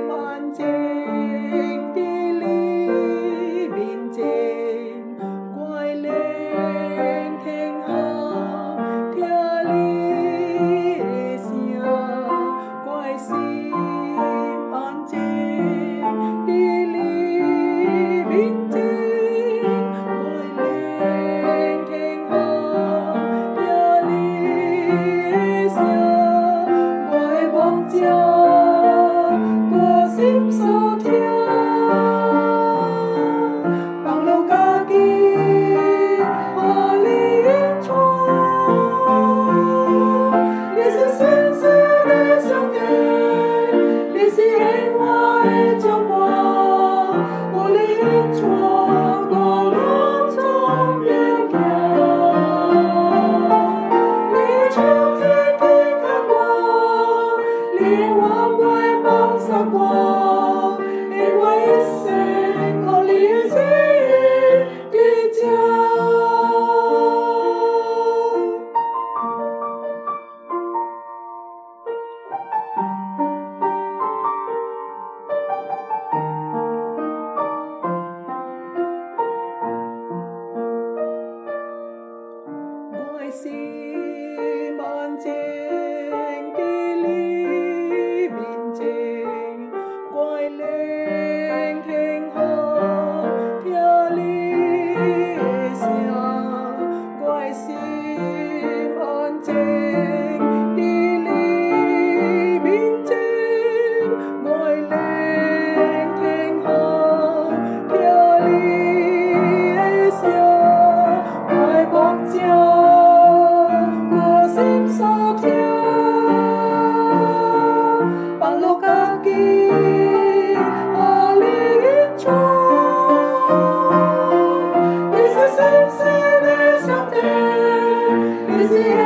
安静的里面静，乖聆听后听你的声，乖心安静的里面静，乖聆听后听你的声，乖目睭。心所听，放落家己，互你引带。你是信实的上帝，你是永远的掌舵，互你引带，我路中边行。你手天天看我，你往袂放手我。我心安静的里面静，乖聆听后听你的声，乖心安静的里面静，乖聆听后听你的声，乖目睭。心所听，放落家己，互你引带。你是信实的上帝，你是。